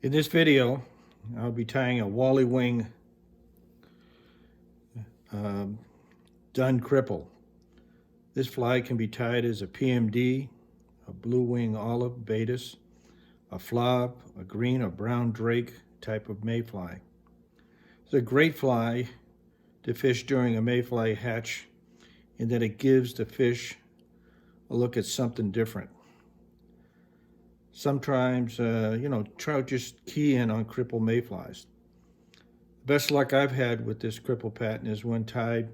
In this video, I'll be tying a Wally Wing Dun Cripple. This fly can be tied as a PMD, a blue wing olive Baetis, a Flav, a green or brown drake type of Mayfly. It's a great fly to fish during a Mayfly hatch in that it gives the fish a look at something different. Sometimes, trout just key in on cripple mayflies. The best luck I've had with this cripple pattern is when tied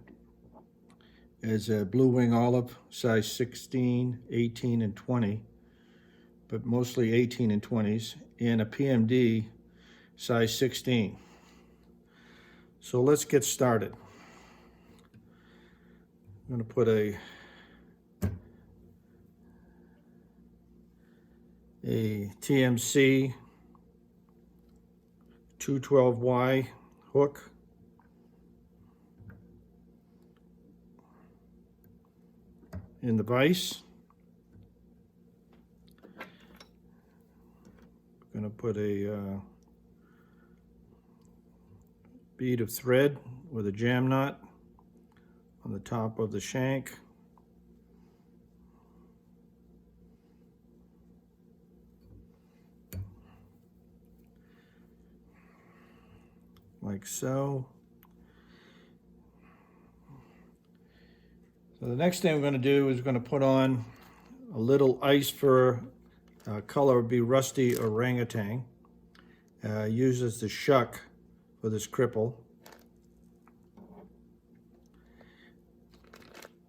as a blue wing olive, size 16, 18, and 20, but mostly 18 and 20s, and a PMD, size 16. So let's get started. I'm going to put a TMC 212Y hook in the vise. I'm going to put a bead of thread with a jam knot on the top of the shank. Like so. So the next thing we're going to do is we're going to put on a little ice fur, color would be rusty orangutan. Uses the shuck for this cripple.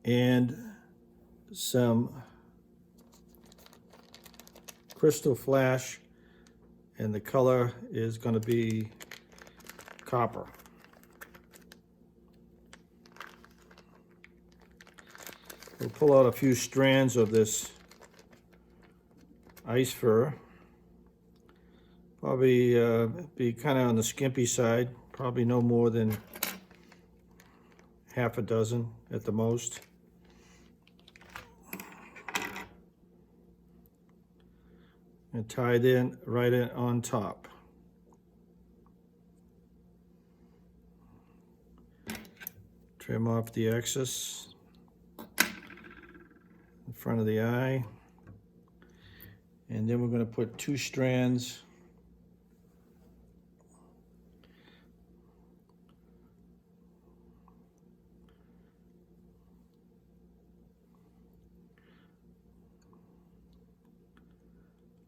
And some crystal flash, and the color is going to be copper. We'll pull out a few strands of this ice fur. Probably be kind of on the skimpy side, probably no more than half a dozen at the most. And tied in right in on top. Trim off the excess in front of the eye. And then we're going to put 2 strands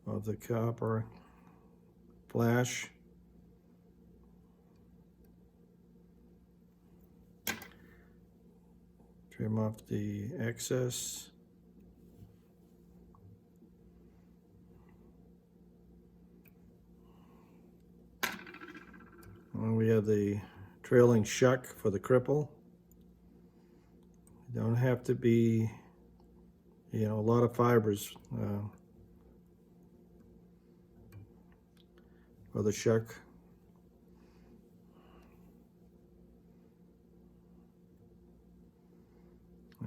of the copper flash. Trim off the excess. And we have the trailing shuck for the cripple. You don't have to be, a lot of fibers for the shuck.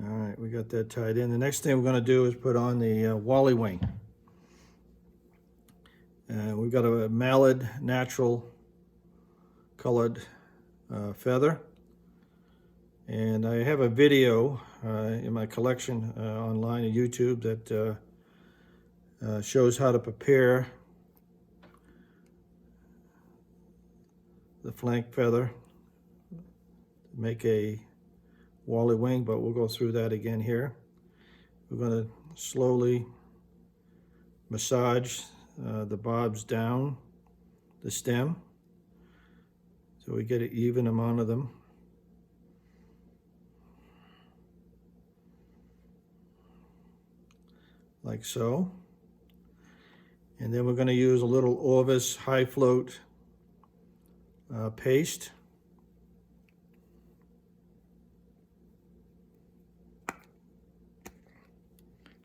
All right, we got that tied in. The next thing we're going to do is put on the Wally Wing. We've got a mallard natural colored feather. And I have a video in my collection online on YouTube that shows how to prepare the flank feather to make a Wally Wing, but we'll go through that again here. We're going to slowly massage the bobs down the stem so we get an even amount of them. Like so. And then we're going to use a little Orvis high float paste.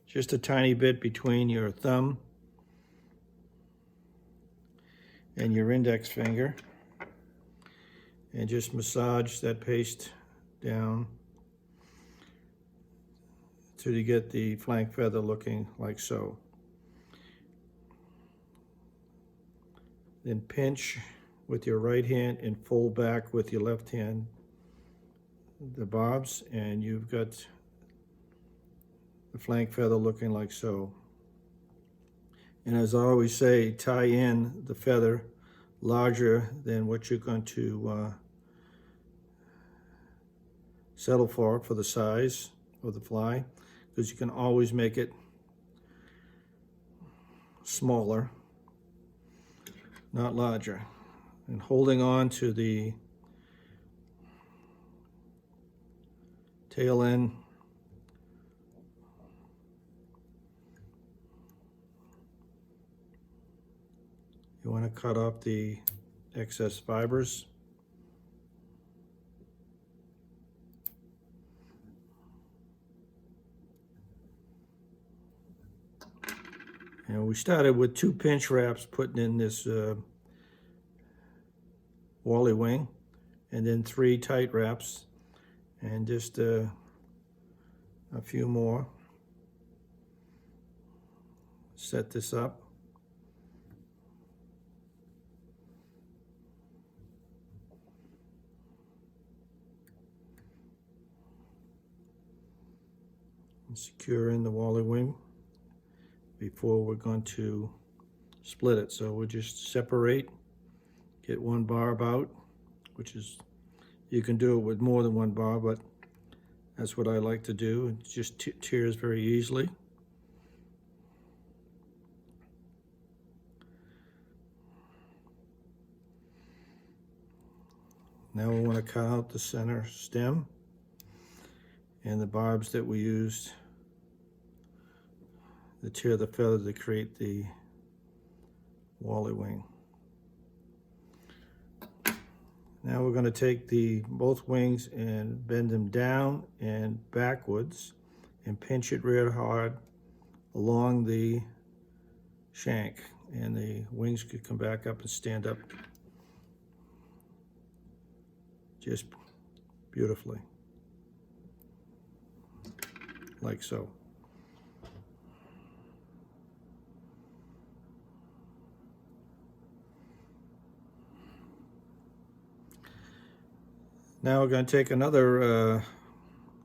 Just a tiny bit between your thumb and your index finger. And just massage that paste down till you get the flank feather looking like so. then pinch with your right hand and fold back with your left hand the bobs, and you've got the flank feather looking like so. And as I always say, tie in the feather larger than what you're going to settle for the size of the fly, because you can always make it smaller, not larger. And holding on to the tail end, you want to cut off the excess fibers. And we started with 2 pinch wraps putting in this Wally Wing, and then 3 tight wraps, and just a few more. Set this up. And secure in the Wally Wing before we're going to split it. So we'll just separate, get 1 barb out, which is, you can do it with more than 1 barb, but that's what I like to do. It just tears very easily. Now we want to cut out the center stem and the barbs that we used to tear the feather to create the Wally Wing. Now we're going to take both wings and bend them down and backwards and pinch it real hard along the shank, and the wings could come back up and stand up just beautifully, like so. Now we're going to take another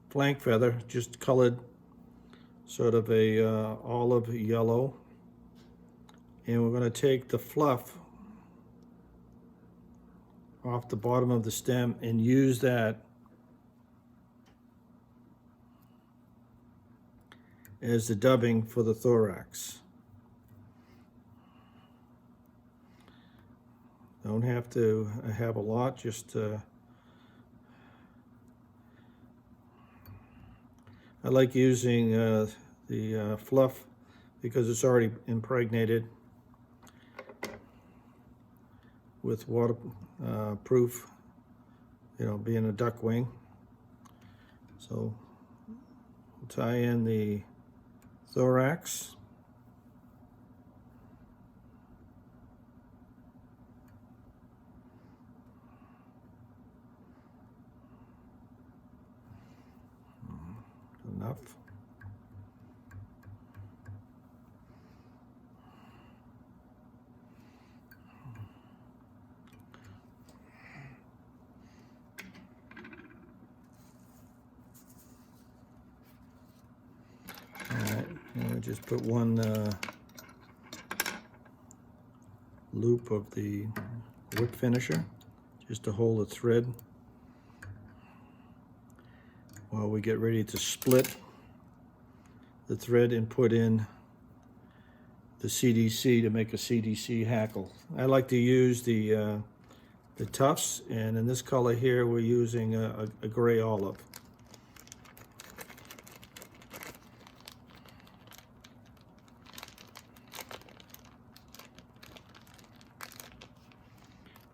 flank feather, just colored sort of a olive yellow, and we're going to take the fluff off the bottom of the stem and use that as the dubbing for the thorax. Don't have to have a lot, just I like using the fluff because it's already impregnated with waterproof, being a duck wing. So we'll tie in the thorax. Enough. Alright, and we just put 1 loop of the whip finisher just to hold the thread while we get ready to split the thread and put in the CDC to make a CDC hackle. I like to use the tufts, and in this color here we're using a gray olive.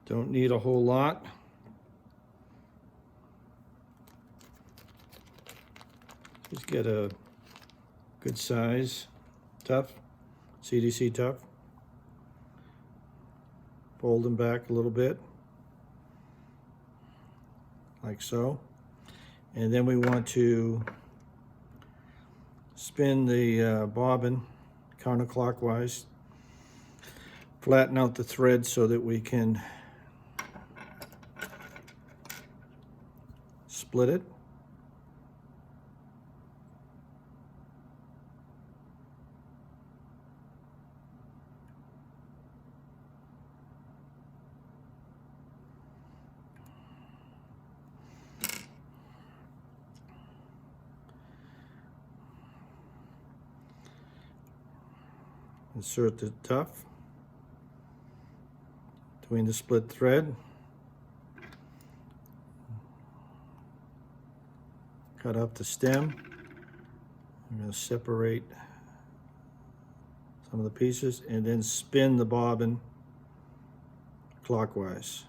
Don't need a whole lot. Just get a good size tuft, CDC tuft. Fold them back a little bit, like so. And then we want to spin the bobbin counterclockwise flatten out the thread so that we can split it. Insert the tuft between the split thread. Cut off the stem. I'm going to separate some of the pieces and then spin the bobbin clockwise.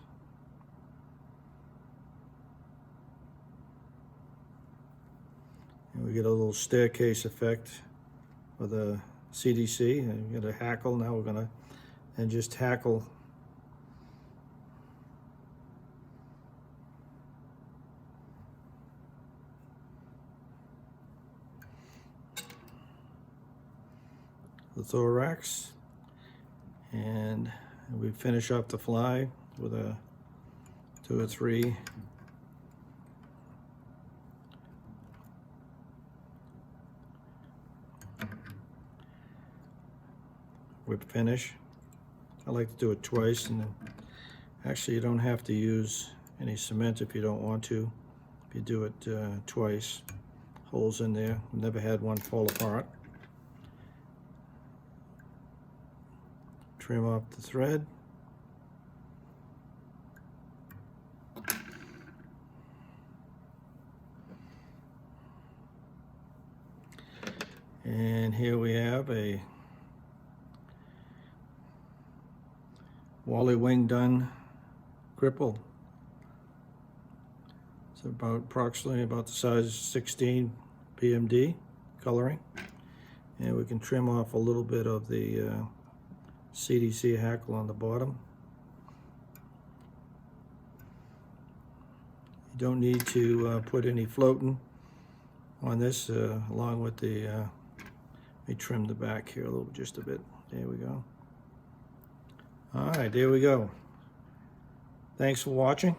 And we get a little staircase effect with a CDC. And you get a hackle. Now we're going to just hackle the thorax, and we finish up the fly with a 2 or 3 whip finish. I like to do it twice, and then actually you don't have to use any cement if you don't want to. If you do it twice, holes in there. Never had one fall apart. Trim off the thread. And here we have a Wally Wing Dun Cripple. It's approximately about the size 16 PMD coloring. And we can trim off a little bit of the CDC hackle on the bottom. You don't need to put any floating on this along with the, let me trim the back here a little, just a bit. There we go. All right, there we go. Thanks for watching.